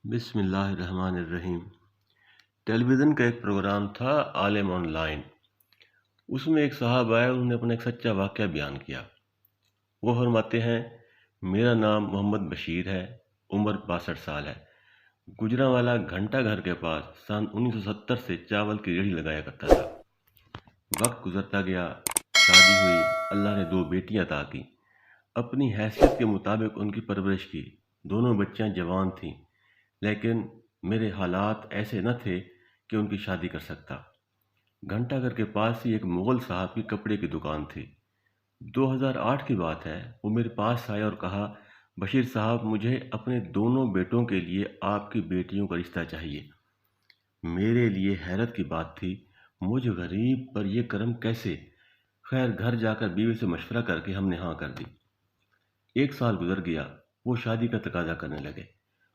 بسم اللہ الرحمن الرحیم۔ ٹیلی ویژن کا ایک پروگرام تھا عالم آن لائن۔ اس میں ایک صاحب آئے، انہوں نے اپنا ایک سچا واقعہ بیان کیا۔ وہ فرماتے ہیں، میرا نام محمد بشیر ہے، عمر 62 سال ہے، گجرانوالا گھنٹہ گھر کے پاس سن 1970 سے چاول کی ریڑھی لگایا کرتا تھا۔ وقت گزرتا گیا، شادی ہوئی، اللہ نے 2 بیٹیاں عطا کی۔ اپنی حیثیت کے مطابق ان کی پرورش کی۔ دونوں بچیاں جوان تھیں، لیکن میرے حالات ایسے نہ تھے کہ ان کی شادی کر سکتا۔ گھنٹہ گھر کے پاس ہی ایک مغل صاحب کی کپڑے کی دکان تھی۔ 2008 کی بات ہے، وہ میرے پاس آیا اور کہا، بشیر صاحب، مجھے اپنے دونوں بیٹوں کے لیے آپ کی بیٹیوں کا رشتہ چاہیے۔ میرے لیے حیرت کی بات تھی، مجھ غریب پر یہ کرم کیسے؟ خیر، گھر جا کر بیوی سے مشورہ کر کے ہم نے ہاں کر دی۔ 1 سال گزر گیا، وہ شادی کا تقاضا کرنے لگے،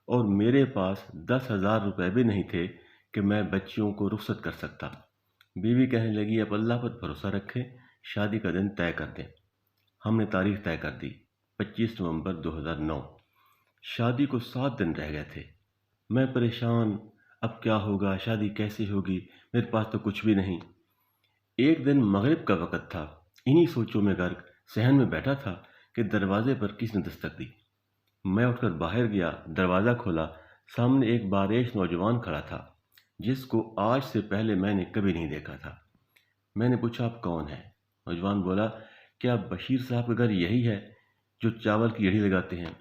اور میرے پاس 10,000 روپے بھی نہیں تھے کہ میں بچیوں کو رخصت کر سکتا۔ بیوی کہنے لگی، اب اللہ پر بھروسہ رکھیں، شادی کا دن طے کر دیں۔ ہم نے تاریخ طے کر دی، 25 نومبر 2009۔ شادی کو 7 دن رہ گئے تھے۔ میں پریشان، اب کیا ہوگا، شادی کیسے ہوگی، میرے پاس تو کچھ بھی نہیں۔ ایک دن مغرب کا وقت تھا، انہی سوچوں میں غرق صحن میں بیٹھا تھا کہ دروازے پر کس نے دستک دی۔ میں اٹھ کر باہر گیا، دروازہ کھولا، سامنے ایک باریش نوجوان کھڑا تھا، جس کو آج سے پہلے میں نے کبھی نہیں دیکھا تھا۔ میں نے پوچھا، آپ کون ہیں؟ نوجوان بولا، کیا بشیر صاحب کا گھر یہی ہے جو چاول کی ریڑھی لگاتے ہیں؟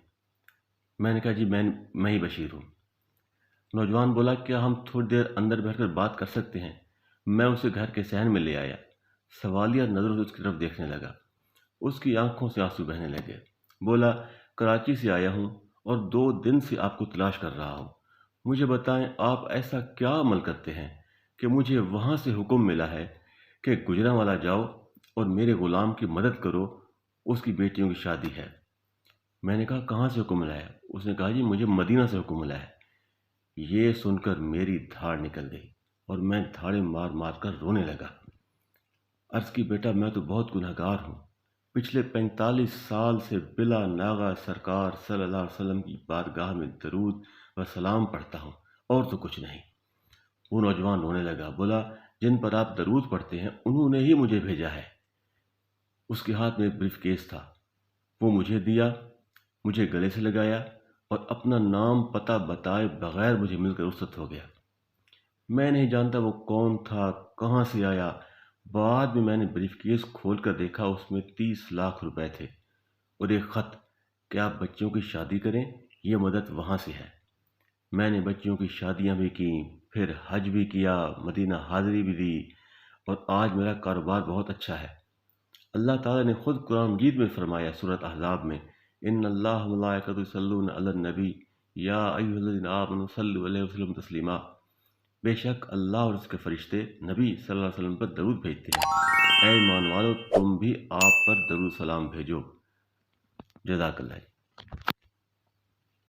میں نے کہا، جی میں ہی بشیر ہوں۔ نوجوان بولا، کیا ہم تھوڑی دیر اندر بیٹھ کر بات کر سکتے ہیں؟ میں اسے گھر کے صحن میں لے آیا، سوالیہ نظروں سے اس کی طرف دیکھنے لگا۔ اس کی آنکھوں سے آنسو بہنے لگے۔ بولا، کراچی سے آیا ہوں اور 2 دن سے آپ کو تلاش کر رہا ہوں۔ مجھے بتائیں، آپ ایسا کیا عمل کرتے ہیں کہ مجھے وہاں سے حکم ملا ہے کہ گجرانوالا جاؤ اور میرے غلام کی مدد کرو، اس کی بیٹیوں کی شادی ہے۔ میں نے کہا، کہاں سے حکم ملا ہے؟ اس نے کہا، جی مجھے مدینہ سے حکم ملا ہے۔ یہ سن کر میری دھاڑ نکل گئی اور میں دھاڑیں مار مار کر رونے لگا۔ عرض کی، بیٹا، میں تو بہت گنہگار ہوں، پچھلے 45 سال سے بلا ناغہ سرکار صلی اللہ علیہ وسلم کی بارگاہ میں درود و سلام پڑھتا ہوں، اور تو کچھ نہیں۔ وہ نوجوان رونے لگا، بولا، جن پر آپ درود پڑھتے ہیں انہوں نے ہی مجھے بھیجا ہے۔ اس کے ہاتھ میں ایک بریف کیس تھا، وہ مجھے دیا، مجھے گلے سے لگایا اور اپنا نام پتہ بتائے بغیر مجھے مل کر رخصت ہو گیا۔ میں نہیں جانتا وہ کون تھا، کہاں سے آیا۔ بعد میں نے بریف کیس کھول کر دیکھا، اس میں 30 لاکھ روپے تھے اور ایک خط کہ آپ بچیوں کی شادی کریں، یہ مدد وہاں سے ہے۔ میں نے بچیوں کی شادیاں بھی کیں، پھر حج بھی کیا، مدینہ حاضری بھی دی، اور آج میرا کاروبار بہت اچھا ہے۔ اللہ تعالیٰ نے خود قرآن مجید میں فرمایا، سورۃ احزاب میں، ان اللہ ملائکۃ یصلون علی النبی یا ایھا الذین آمنوا صلوا علیہ وسلم تسلیما۔ بے شک اللہ اور اس کے فرشتے نبی صلی اللہ علیہ وسلم پر درود بھیجتے ہیں۔ اے ایمان والو، تم بھی آپ پر درود سلام بھیجو۔ جزاک اللہ۔